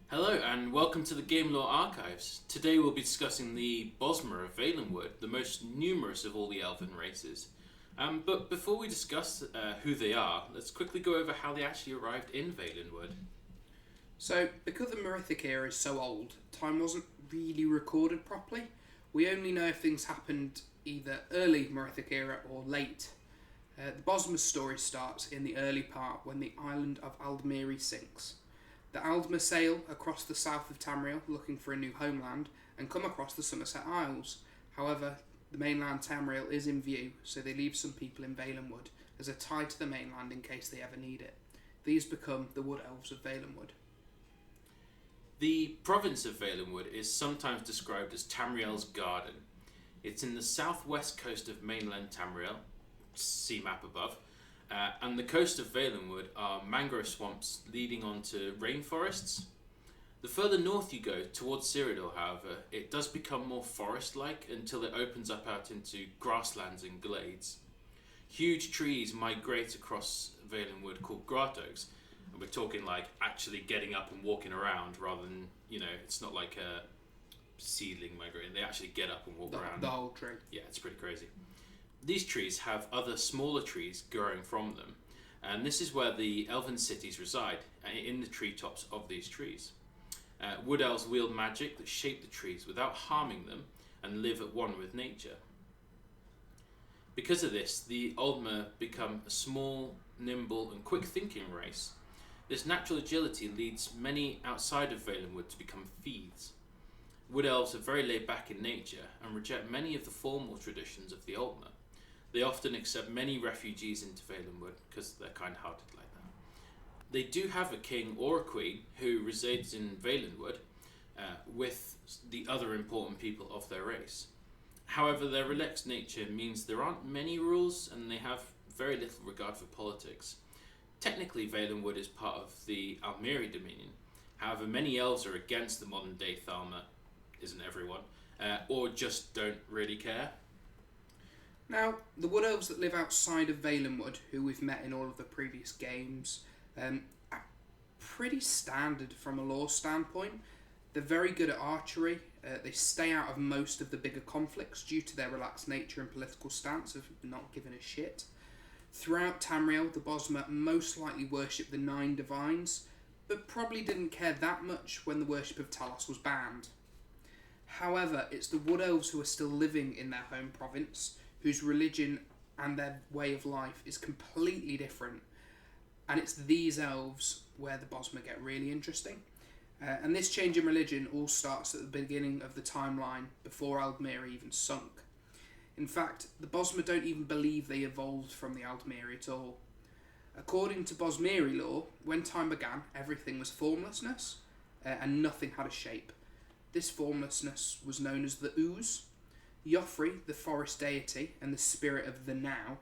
Hello and welcome to the Game Lore Archives. Today we'll be discussing the Bosmer of Valenwood, the most numerous of all the elven races. But before we discuss who they are, let's quickly go over how they actually arrived in Valenwood. So, because the Merithic era is so old, time wasn't really recorded properly. We only know if things happened either early Merithic era or late. The Bosmer story starts in the early part when the island of Aldmeri sinks. The Aldmer sail across the south of Tamriel looking for a new homeland and come across the Somerset Isles. However, the mainland Tamriel is in view, so they leave some people in Valenwood as a tie to the mainland in case they ever need it. These become the Wood Elves of Valenwood. The province of Valenwood is sometimes described as Tamriel's Garden. It's in the southwest coast of mainland Tamriel, see map above, and the coast of Valenwood are mangrove swamps leading on to rainforests. The further north you go, towards Cyrodiil, however, it does become more forest-like until it opens up out into grasslands and glades. Huge trees migrate across Valenwood called grottoes, and we're talking like actually getting up and walking around rather than, it's not like a seedling migrating. They actually get up and walk around. The whole tree. Yeah, it's pretty crazy. These trees have other smaller trees growing from them, and this is where the elven cities reside, in the treetops of these trees. Wood elves wield magic that shape the trees without harming them and live at one with nature. Because of this, the Aldmer become a small, nimble and quick-thinking race. This natural agility leads many outside of Valenwood to become thieves. Wood elves are very laid back in nature and reject many of the formal traditions of the Aldmer. They often accept many refugees into Valenwood because they're kind-hearted like that. They do have a king or a queen who resides in Valenwood with the other important people of their race. However, their relaxed nature means there aren't many rules and they have very little regard for politics. Technically, Valenwood is part of the Aldmeri Dominion. However, many elves are against the modern-day Thalmor, isn't everyone, or just don't really care. Now, the Wood Elves that live outside of Valenwood, who we've met in all of the previous games, are pretty standard from a lore standpoint. They're very good at archery. They stay out of most of the bigger conflicts due to their relaxed nature and political stance of not giving a shit. Throughout Tamriel, the Bosmer most likely worshipped the 9 divines, but probably didn't care that much when the worship of Talos was banned. However, it's the Wood Elves who are still living in their home province, whose religion and their way of life is completely different. And it's these elves where the Bosmer get really interesting. And this change in religion all starts at the beginning of the timeline, before Aldmeri even sunk. In fact, the Bosmer don't even believe they evolved from the Aldmeri at all. According to Bosmeri lore, when time began, everything was formlessness, and nothing had a shape. This formlessness was known as the Ooze. Joffrey, the forest deity and the spirit of the Now,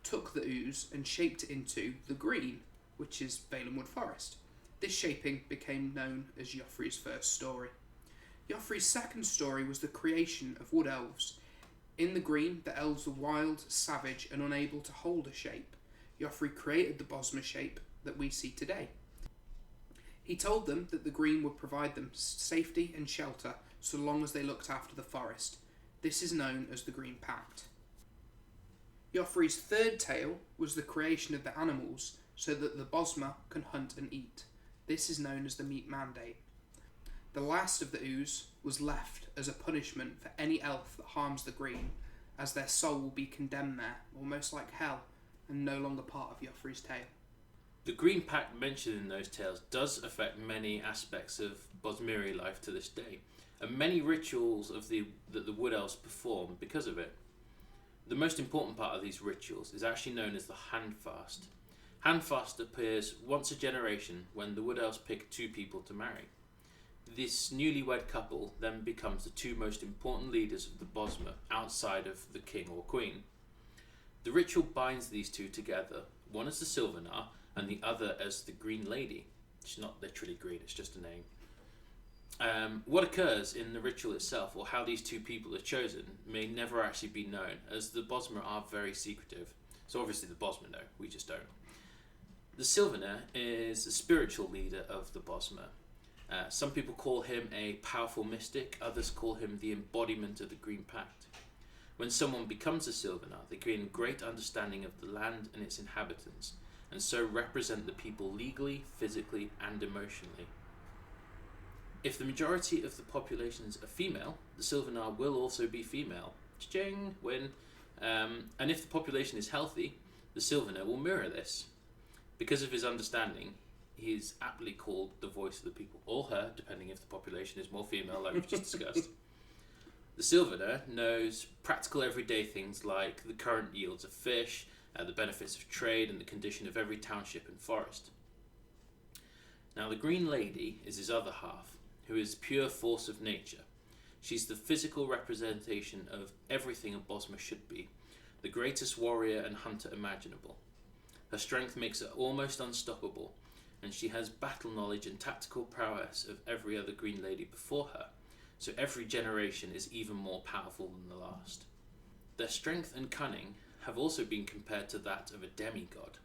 took the Ooze and shaped it into the Green, which is Valenwood Forest. This shaping became known as Joffrey's first story. Joffrey's second story was the creation of Wood Elves. In the Green, the elves were wild, savage and unable to hold a shape. Joffrey created the Bosmer shape that we see today. He told them that the Green would provide them safety and shelter so long as they looked after the forest. This is known as the Green Pact. Joffrey's third tale was the creation of the animals so that the Bosmer can hunt and eat. This is known as the Meat Mandate. The last of the Ooze was left as a punishment for any elf that harms the Green, as their soul will be condemned there, almost like hell, and no longer part of Joffrey's tale. The Green Pact mentioned in those tales does affect many aspects of Bosmeri life to this day, and many rituals that the Wood Elves perform because of it. The most important part of these rituals is actually known as the Handfast. Handfast appears once a generation when the Wood Elves pick 2 people to marry. This newlywed couple then becomes the 2 most important leaders of the Bosmer outside of the king or queen. The ritual binds these 2 together, one as the Silvernar and the other as the Green Lady. She's not literally green, it's just a name. What occurs in the ritual itself, or how these 2 people are chosen, may never actually be known, as the Bosmer are very secretive. So obviously the Bosmer know, we just don't. The Sylvaner is the spiritual leader of the Bosmer. Some people call him a powerful mystic, others call him the embodiment of the Green Pact. When someone becomes a Sylvaner, they gain great understanding of the land and its inhabitants, and so represent the people legally, physically, and emotionally. If the majority of the populations are female, the Sylvaner will also be female. Cha-ching! Win! And if the population is healthy, the Sylvaner will mirror this. Because of his understanding, he is aptly called the voice of the people, or her, depending if the population is more female, like we've just discussed. The Sylvaner knows practical everyday things like the current yields of fish, the benefits of trade, and the condition of every township and forest. Now, the Green Lady is his other half, who is pure force of nature. She's the physical representation of everything a Bosmer should be, the greatest warrior and hunter imaginable. Her strength makes her almost unstoppable, and she has battle knowledge and tactical prowess of every other Green Lady before her, so every generation is even more powerful than the last. Their strength and cunning have also been compared to that of a demigod.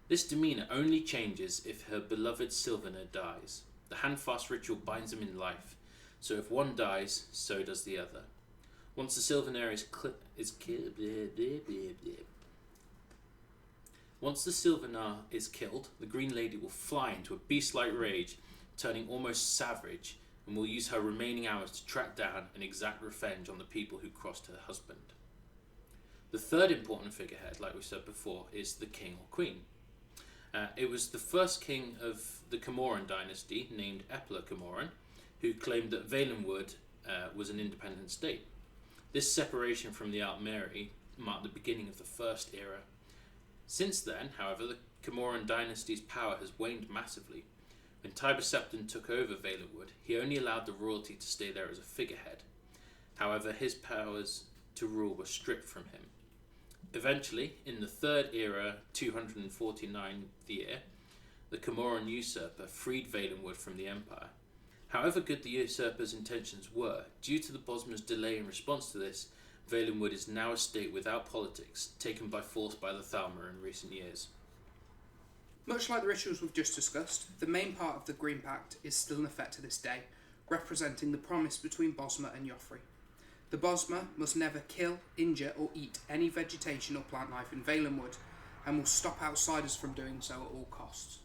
This demeanour only changes if her beloved Sylvaner dies. The handfast ritual binds them in life, so if one dies, so does the other. Once the Sylvaner is killed, the Green Lady will fly into a beast-like rage, turning almost savage, and will use her remaining hours to track down and exact revenge on the people who crossed her husband. The third important figurehead, like we said before, is the king or queen. It was the first king of the Camoran dynasty, named Epla Camoran, who claimed that Valenwood was an independent state. This separation from the Altmeri marked the beginning of the First Era. Since then, however, the Camoran dynasty's power has waned massively. When Tiber Septon took over Valenwood, he only allowed the royalty to stay there as a figurehead. However, his powers to rule were stripped from him. Eventually, in the Third Era, 249th year, the Camoran usurper freed Valenwood from the Empire. However good the usurper's intentions were, due to the Bosmer's delay in response to this, Valenwood is now a state without politics, taken by force by the Thalmor in recent years. Much like the rituals we've just discussed, the main part of the Green Pact is still in effect to this day, representing the promise between Bosmer and Joffrey. The Bosmer must never kill, injure or eat any vegetation or plant life in Valenwood, and will stop outsiders from doing so at all costs.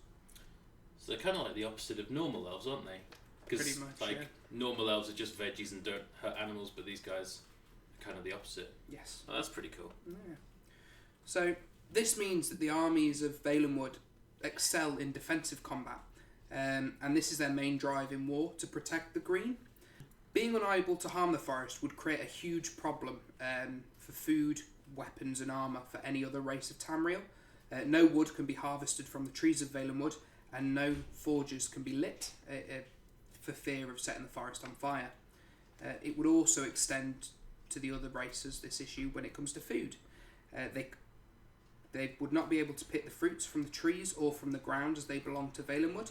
So they're kind of like the opposite of normal elves, aren't they? Pretty much, yeah. Normal elves are just veggies and don't hurt animals, but these guys are kind of the opposite. Yes. Oh, that's pretty cool. Yeah. So this means that the armies of Valenwood excel in defensive combat, and this is their main drive in war, to protect the green. Being unable to harm the forest would create a huge problem for food, weapons and armour for any other race of Tamriel. No wood can be harvested from the trees of Valenwood, and no forges can be lit for fear of setting the forest on fire. It would also extend to the other races, this issue, when it comes to food. They would not be able to pick the fruits from the trees or from the ground as they belong to Valenwood,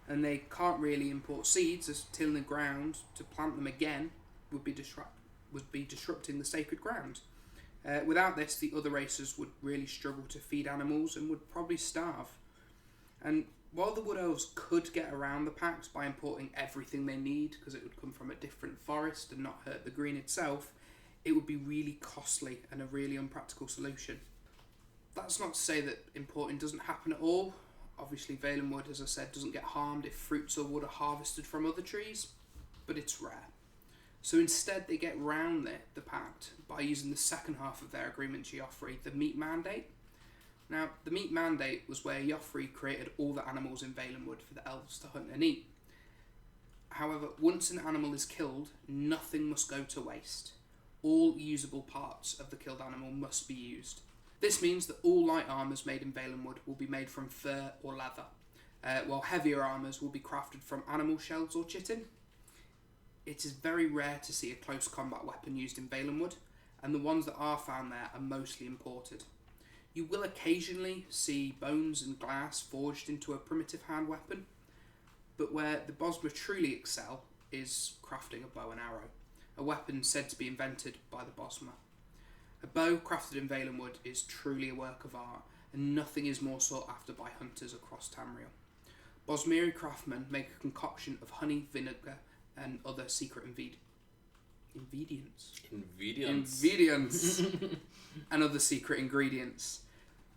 and they can't really import seeds, as tilling the ground to plant them again would be disrupting the sacred ground. Without this, the other races would really struggle to feed animals and would probably starve. And while the Wood Elves could get around the pact by importing everything they need, because it would come from a different forest and not hurt the green itself, it would be really costly and a really unpractical solution. That's not to say that importing doesn't happen at all. Obviously, Valenwood, as I said, doesn't get harmed if fruits or wood are harvested from other trees, but it's rare. So instead, they get round the pact by using the second half of their agreement to Joffrey, the meat mandate. Now, the meat mandate was where Joffrey created all the animals in Valenwood for the elves to hunt and eat. However, once an animal is killed, nothing must go to waste. All usable parts of the killed animal must be used. This means that all light armours made in Valenwood will be made from fur or leather, while heavier armours will be crafted from animal shells or chitin. It is very rare to see a close combat weapon used in Valenwood, and the ones that are found there are mostly imported. You will occasionally see bones and glass forged into a primitive hand weapon, but where the Bosmer truly excel is crafting a bow and arrow, a weapon said to be invented by the Bosmer. A bow crafted in Valenwood is truly a work of art, and nothing is more sought after by hunters across Tamriel. Bosmiri craftsmen make a concoction of honey, vinegar, and other secret ingredients. And other secret ingredients.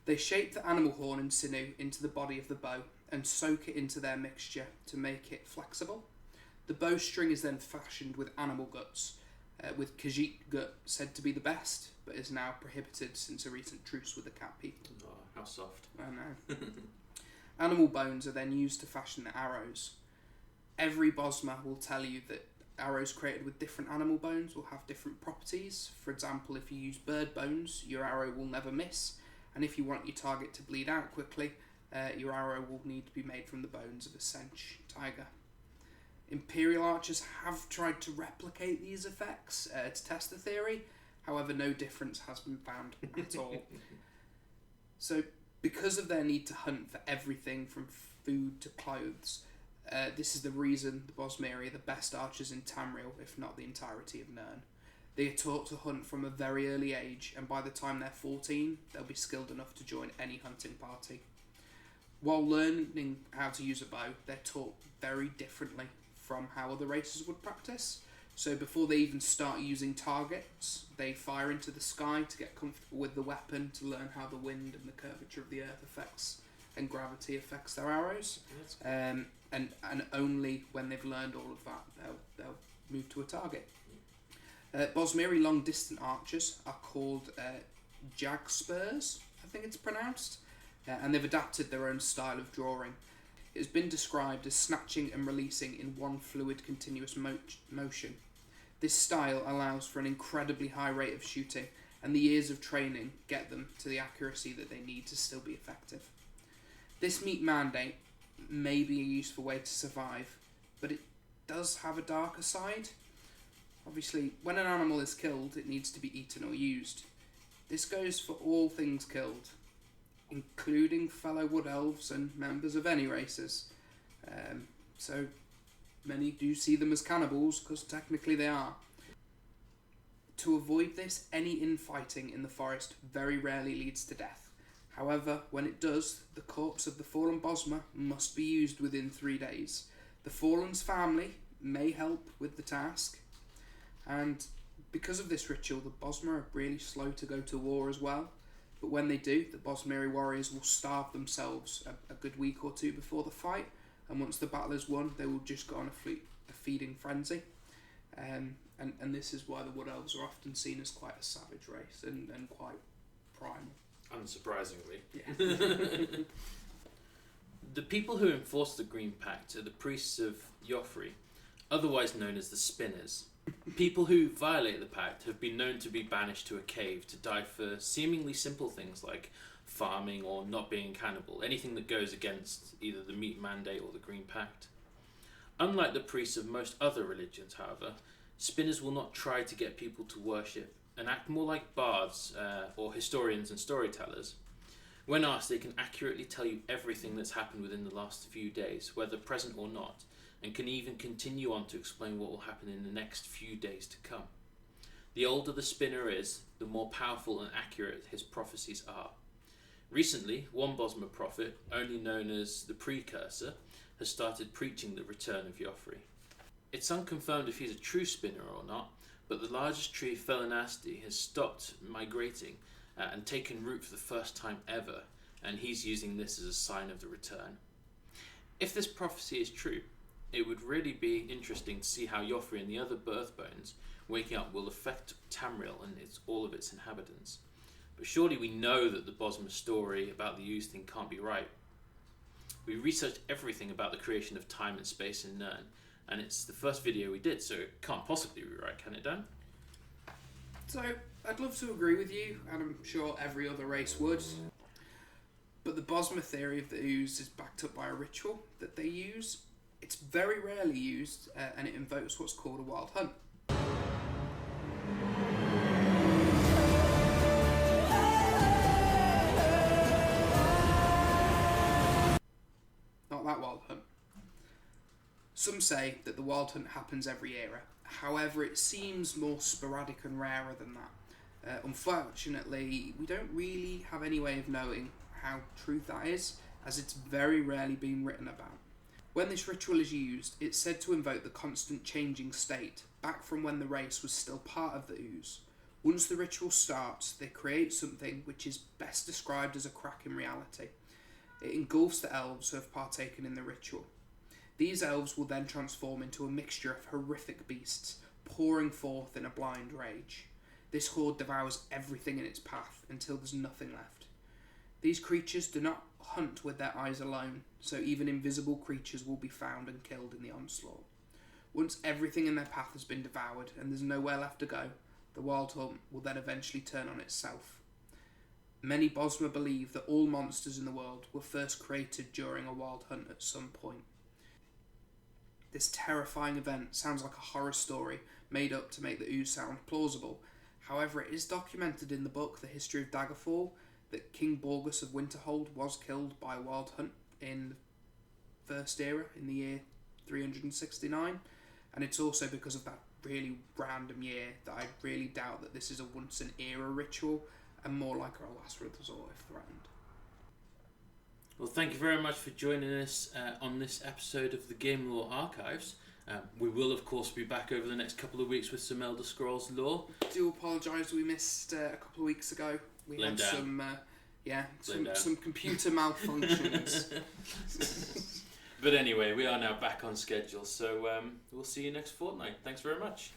They shape the animal horn and sinew into the body of the bow and soak it into their mixture to make it flexible. The bowstring is then fashioned with animal guts, with Khajiit gut said to be the best, but is now prohibited since a recent truce with the cat people. Oh, how soft. I know. Animal bones are then used to fashion the arrows. Every Bosmer will tell you that arrows created with different animal bones will have different properties. For example, if you use bird bones, your arrow will never miss, and if you want your target to bleed out quickly, your arrow will need to be made from the bones of a Sench tiger. Imperial archers have tried to replicate these effects to test the theory, however no difference has been found at all. So, because of their need to hunt for everything from food to clothes, this is the reason the Bosmiri are the best archers in Tamriel, if not the entirety of Nirn. They are taught to hunt from a very early age, and by the time they're 14, they'll be skilled enough to join any hunting party. While learning how to use a bow, they're taught very differently from how other races would practice. So before they even start using targets, they fire into the sky to get comfortable with the weapon, to learn how the wind and the curvature of the earth affects and gravity affects their arrows. And only when they've learned all of that, they'll move to a target. Bosmiri long distant archers are called jagspurs, I think it's pronounced, and they've adapted their own style of drawing. It has been described as snatching and releasing in one fluid continuous motion. This style allows for an incredibly high rate of shooting, and the years of training get them to the accuracy that they need to still be effective. This meat mandate may be a useful way to survive, but it does have a darker side. Obviously, when an animal is killed, it needs to be eaten or used. This goes for all things killed, including fellow wood elves and members of any races. So many do see them as cannibals, because technically they are. To avoid this, any infighting in the forest very rarely leads to death. However, when it does, the corpse of the fallen Bosmer must be used within 3 days. The fallen's family may help with the task, and because of this ritual, the Bosmer are really slow to go to war as well. But when they do, the Bosmiri warriors will starve themselves a good week or two before the fight, and once the battle is won, they will just go on a feeding frenzy. And this is why the Wood Elves are often seen as quite a savage race and quite primal. Unsurprisingly. Yeah. The people who enforce the Green Pact are the priests of Joffrey, otherwise known as the Spinners. People who violate the pact have been known to be banished to a cave to die for seemingly simple things like farming or not being cannibal, anything that goes against either the meat mandate or the Green Pact. Unlike the priests of most other religions, however, Spinners will not try to get people to worship and act more like bards or historians and storytellers. When asked, they can accurately tell you everything that's happened within the last few days, whether present or not, and can even continue on to explain what will happen in the next few days to come. The older the spinner is, the more powerful and accurate his prophecies are. Recently, one Bosmer prophet, only known as the Precursor, has started preaching the return of Joffrey. It's unconfirmed if he's a true spinner or not, but the largest tree, Felinasti, has stopped migrating and taken root for the first time ever, and he's using this as a sign of the return. If this prophecy is true, it would really be interesting to see how Joffrey and the other Birthbones waking up will affect Tamriel and all of its inhabitants. But surely we know that the Bosmer story about the Ooze thing can't be right. We researched everything about the creation of time and space in Nirn, and it's the first video we did, so it can't possibly be right, can it, Dan? So, I'd love to agree with you, and I'm sure every other race would. But the Bosmer theory of the Ooze is backed up by a ritual that they use. It's very rarely used, and it invokes what's called a wild hunt. Not that wild hunt. Some say that the wild hunt happens every era. However, it seems more sporadic and rarer than that. Unfortunately, we don't really have any way of knowing how true that is, as it's very rarely been written about. When this ritual is used, it's said to invoke the constant changing state, back from when the race was still part of the ooze. Once the ritual starts, they create something which is best described as a crack in reality. It engulfs the elves who have partaken in the ritual. These elves will then transform into a mixture of horrific beasts, pouring forth in a blind rage. This horde devours everything in its path until there's nothing left. These creatures do not hunt with their eyes alone, so even invisible creatures will be found and killed in the onslaught. Once everything in their path has been devoured and there's nowhere left to go, the wild hunt will then eventually turn on itself. Many Bosmer believe that all monsters in the world were first created during a wild hunt at some point. This terrifying event sounds like a horror story made up to make the ooze sound plausible. However, it is documented in the book The History of Daggerfall that King Borgus of Winterhold was killed by a wild hunt in the First Era in the year 369, and it's also because of that really random year that I really doubt that this is a once an era ritual and more like a last resort if threatened. Well, thank you very much for joining us on this episode of the Game Lore Archives. We will, of course, be back over the next couple of weeks with some Elder Scrolls lore. I do apologise, we missed a couple of weeks ago. We had some computer malfunctions. But anyway, we are now back on schedule, so we'll see you next fortnight. Thanks very much.